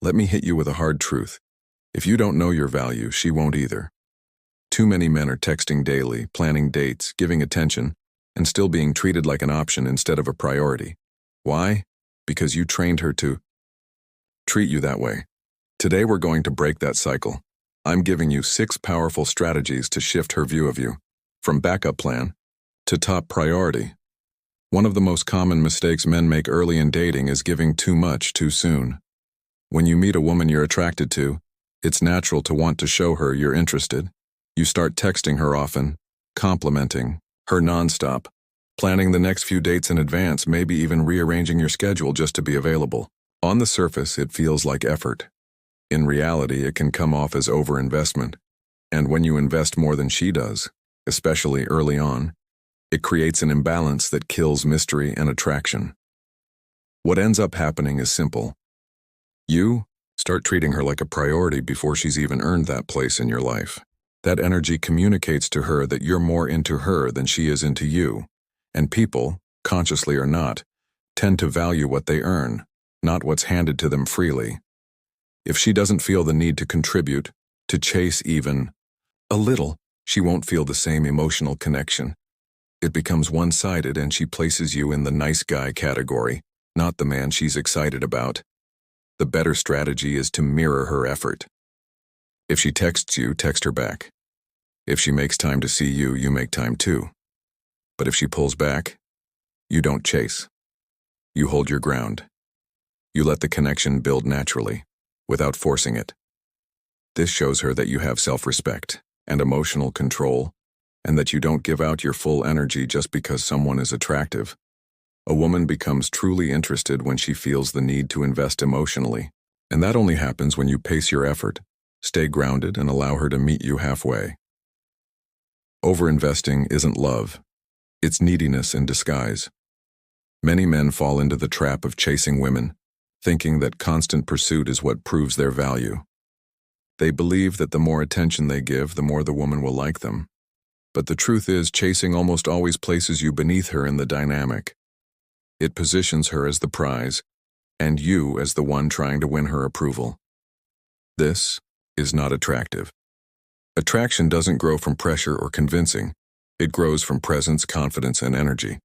Let me hit you with a hard truth. If you don't know your value, she won't either. Too many men are texting daily, planning dates, giving attention, and still being treated like an option instead of a priority. Why? Because you trained her to treat you that way. Today we're going to break that cycle. I'm giving you 6 powerful strategies to shift her view of you, from backup plan to top priority. One of the most common mistakes men make early in dating is giving too much too soon. When you meet a woman you're attracted to, it's natural to want to show her you're interested. You start texting her often, complimenting her nonstop, planning the next few dates in advance, maybe even rearranging your schedule just to be available. On the surface, it feels like effort. In reality, it can come off as overinvestment. And when you invest more than she does, especially early on, it creates an imbalance that kills mystery and attraction. What ends up happening is simple. You start treating her like a priority before she's even earned that place in your life. That energy communicates to her that you're more into her than she is into you. And people, consciously or not, tend to value what they earn, not what's handed to them freely. If she doesn't feel the need to contribute, to chase even a little, she won't feel the same emotional connection. It becomes one-sided and she places you in the nice guy category, not the man she's excited about. The better strategy is to mirror her effort. If she texts you, text her back. If she makes time to see you, you make time too. But if she pulls back, you don't chase. You hold your ground. You let the connection build naturally, without forcing it. This shows her that you have self-respect and emotional control, and that you don't give out your full energy just because someone is attractive. A woman becomes truly interested when she feels the need to invest emotionally, and that only happens when you pace your effort, stay grounded, and allow her to meet you halfway. Overinvesting isn't love. It's neediness in disguise. Many men fall into the trap of chasing women, thinking that constant pursuit is what proves their value. They believe that the more attention they give, the more the woman will like them. But the truth is, chasing almost always places you beneath her in the dynamic. It positions her as the prize, and you as the one trying to win her approval. This is not attractive. Attraction doesn't grow from pressure or convincing. It grows from presence, confidence, and energy.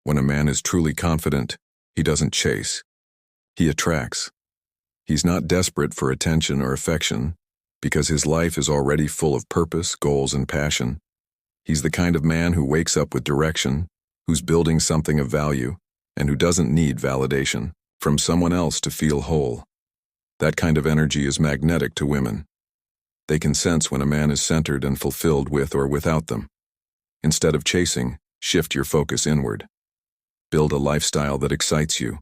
When a man is truly confident, he doesn't chase. He attracts. He's not desperate for attention or affection, because his life is already full of purpose, goals, and passion. He's the kind of man who wakes up with direction, who's building something of value, and who doesn't need validation from someone else to feel whole. That kind of energy is magnetic to women. They can sense when a man is centered and fulfilled with or without them. Instead of chasing, shift your focus inward. Build a lifestyle that excites you.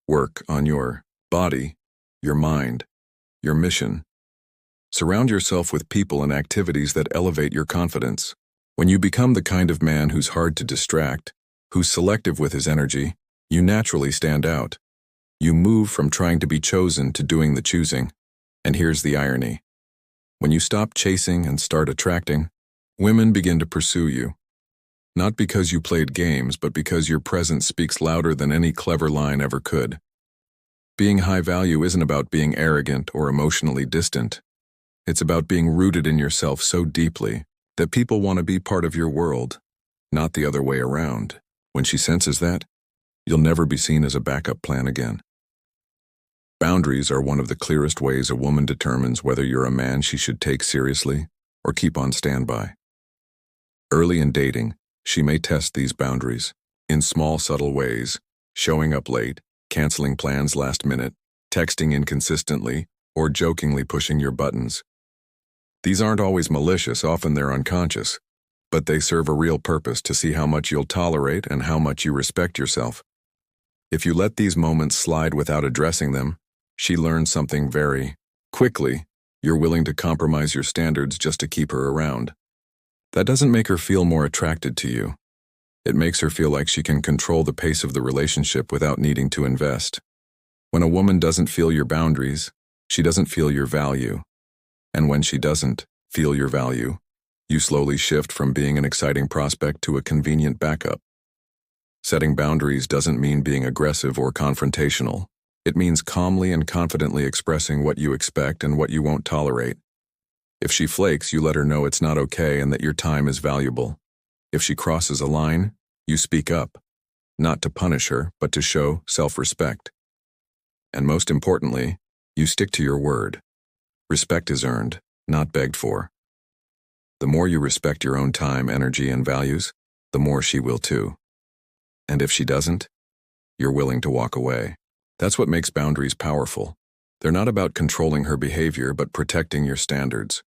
Work on your body, your mind, your mission. Surround yourself with people and activities that elevate your confidence. When you become the kind of man who's hard to distract, who's selective with his energy, you naturally stand out. You move from trying to be chosen to doing the choosing. And here's the irony. When you stop chasing and start attracting, women begin to pursue you. Not because you played games, but because your presence speaks louder than any clever line ever could. Being high value isn't about being arrogant or emotionally distant. It's about being rooted in yourself so deeply that people want to be part of your world, not the other way around. When she senses that, you'll never be seen as a backup plan again. Boundaries are one of the clearest ways a woman determines whether you're a man she should take seriously or keep on standby. Early in dating, she may test these boundaries in small, subtle ways, showing up late, canceling plans last minute, texting inconsistently, or jokingly pushing your buttons. These aren't always malicious, often they're unconscious, but they serve a real purpose to see how much you'll tolerate and how much you respect yourself. If you let these moments slide without addressing them, she learns something very quickly. You're willing to compromise your standards just to keep her around. That doesn't make her feel more attracted to you. It makes her feel like she can control the pace of the relationship without needing to invest. When a woman doesn't feel your boundaries, she doesn't feel your value. And when she doesn't feel your value, you slowly shift from being an exciting prospect to a convenient backup. Setting boundaries doesn't mean being aggressive or confrontational. It means calmly and confidently expressing what you expect and what you won't tolerate. If she flakes, you let her know it's not okay and that your time is valuable. If she crosses a line, you speak up, not to punish her, but to show self-respect. And most importantly, you stick to your word. Respect is earned, not begged for. The more you respect your own time, energy, and values, the more she will too. And if she doesn't, you're willing to walk away. That's what makes boundaries powerful. They're not about controlling her behavior, but protecting your standards.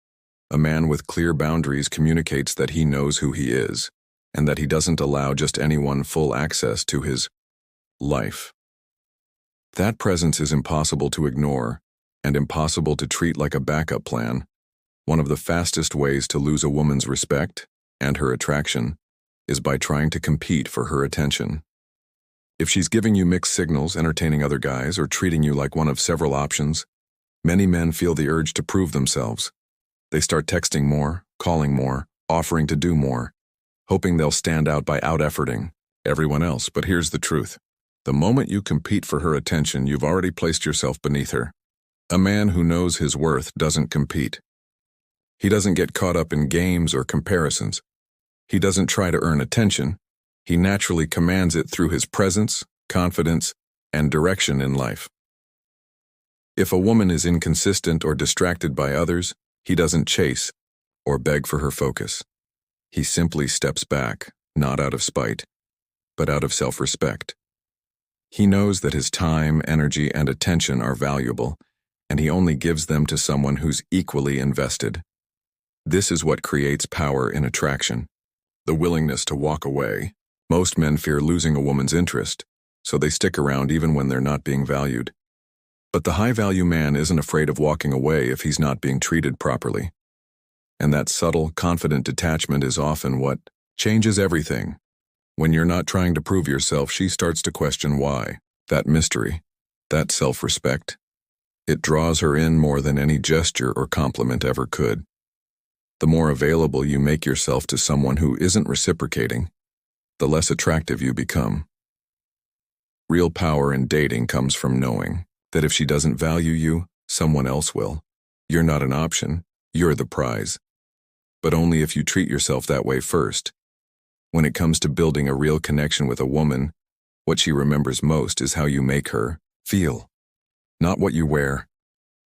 A man with clear boundaries communicates that he knows who he is, and that he doesn't allow just anyone full access to his life. That presence is impossible to ignore, and impossible to treat like a backup plan. One of the fastest ways to lose a woman's respect and her attraction is by trying to compete for her attention. If she's giving you mixed signals, entertaining other guys, or treating you like one of several options, many men feel the urge to prove themselves. They start texting more, calling more, offering to do more, hoping they'll stand out by out-efforting everyone else. But here's the truth. The moment you compete for her attention, you've already placed yourself beneath her. A man who knows his worth doesn't compete. He doesn't get caught up in games or comparisons. He doesn't try to earn attention. He naturally commands it through his presence, confidence, and direction in life. If a woman is inconsistent or distracted by others, he doesn't chase or beg for her focus. He simply steps back, not out of spite, but out of self-respect. He knows that his time, energy, and attention are valuable, and he only gives them to someone who's equally invested. This is what creates power in attraction, the willingness to walk away. Most men fear losing a woman's interest, so they stick around even when they're not being valued. But the high-value man isn't afraid of walking away if he's not being treated properly. And that subtle, confident detachment is often what changes everything. When you're not trying to prove yourself, she starts to question why. That mystery, that self-respect, it draws her in more than any gesture or compliment ever could. The more available you make yourself to someone who isn't reciprocating, the less attractive you become. Real power in dating comes from knowing that if she doesn't value you, someone else will. You're not an option, you're the prize. But only if you treat yourself that way first. When it comes to building a real connection with a woman, what she remembers most is how you make her feel. Not what you wear,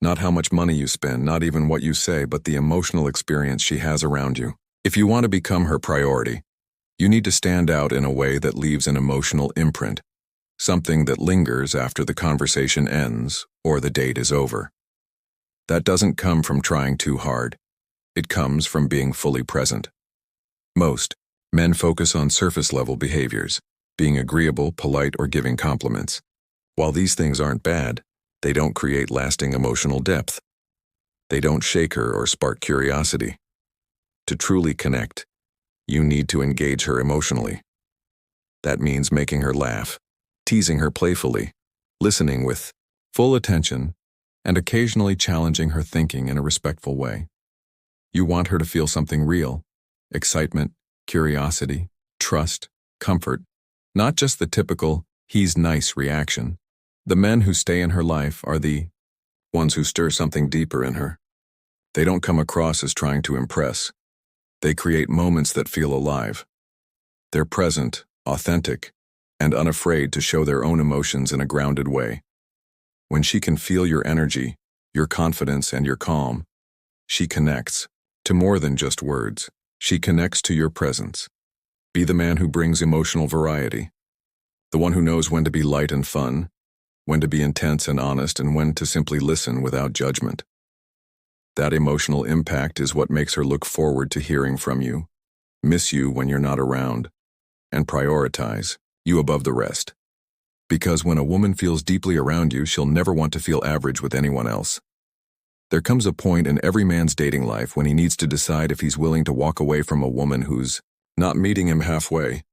not how much money you spend, not even what you say, but the emotional experience she has around you. If you want to become her priority, you need to stand out in a way that leaves an emotional imprint, something that lingers after the conversation ends or the date is over. That doesn't come from trying too hard. It comes from being fully present. Most men focus on surface-level behaviors, being agreeable, polite, or giving compliments. While these things aren't bad, they don't create lasting emotional depth. They don't shake her or spark curiosity. To truly connect, you need to engage her emotionally. That means making her laugh, teasing her playfully, listening with full attention, and occasionally challenging her thinking in a respectful way. You want her to feel something real: excitement, curiosity, trust, comfort, not just the typical "he's nice" reaction. The men who stay in her life are the ones who stir something deeper in her. They don't come across as trying to impress. They create moments that feel alive. They're present, authentic, and unafraid to show their own emotions in a grounded way. When she can feel your energy, your confidence, and your calm, she connects to more than just words. She connects to your presence. Be the man who brings emotional variety. The one who knows when to be light and fun, when to be intense and honest, and when to simply listen without judgment. That emotional impact is what makes her look forward to hearing from you, miss you when you're not around, and prioritize you above the rest. Because when a woman feels deeply around you, she'll never want to feel average with anyone else. There comes a point in every man's dating life when he needs to decide if he's willing to walk away from a woman who's not meeting him halfway.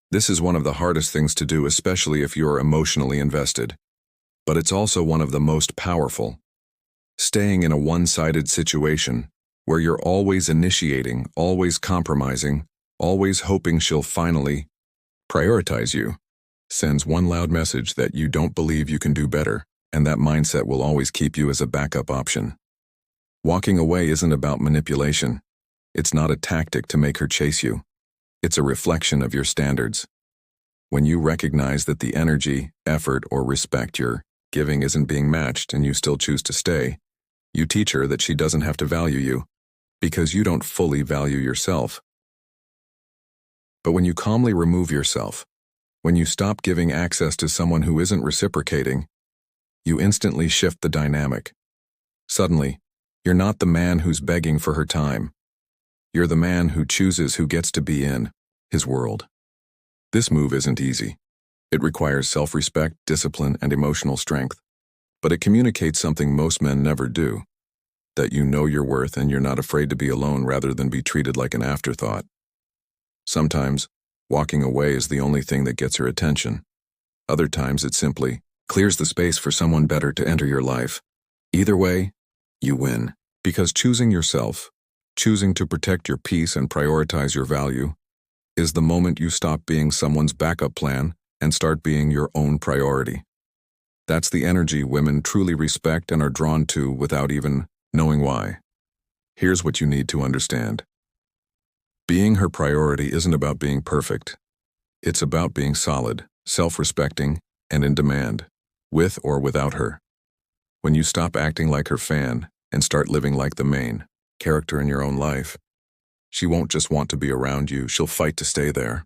This is one of the hardest things to do, especially if you're emotionally invested. But it's also one of the most powerful. Staying in a one-sided situation, where you're always initiating, always compromising, always hoping she'll finally prioritize you, sends one loud message that you don't believe you can do better. and that mindset will always keep you as a backup option. Walking away isn't about manipulation. It's not a tactic to make her chase you. It's a reflection of your standards. When you recognize that the energy, effort, or respect you're giving isn't being matched and you still choose to stay, you teach her that she doesn't have to value you, because you don't fully value yourself. But when you calmly remove yourself, when you stop giving access to someone who isn't reciprocating, you instantly shift the dynamic. Suddenly, you're not the man who's begging for her time. You're the man who chooses who gets to be in his world. This move isn't easy. It requires self-respect, discipline, and emotional strength. But it communicates something most men never do: that you know your worth and you're not afraid to be alone rather than be treated like an afterthought. Sometimes, walking away is the only thing that gets her attention. Other times it simply clears the space for someone better to enter your life. Either way, you win. Because choosing yourself, choosing to protect your peace and prioritize your value, is the moment you stop being someone's backup plan and start being your own priority. That's the energy women truly respect and are drawn to without even knowing why. Here's what you need to understand. Being her priority isn't about being perfect. It's about being solid, self-respecting, and in demand, with or without her. When you stop acting like her fan and start living like the main character in your own life, she won't just want to be around you, she'll fight to stay there.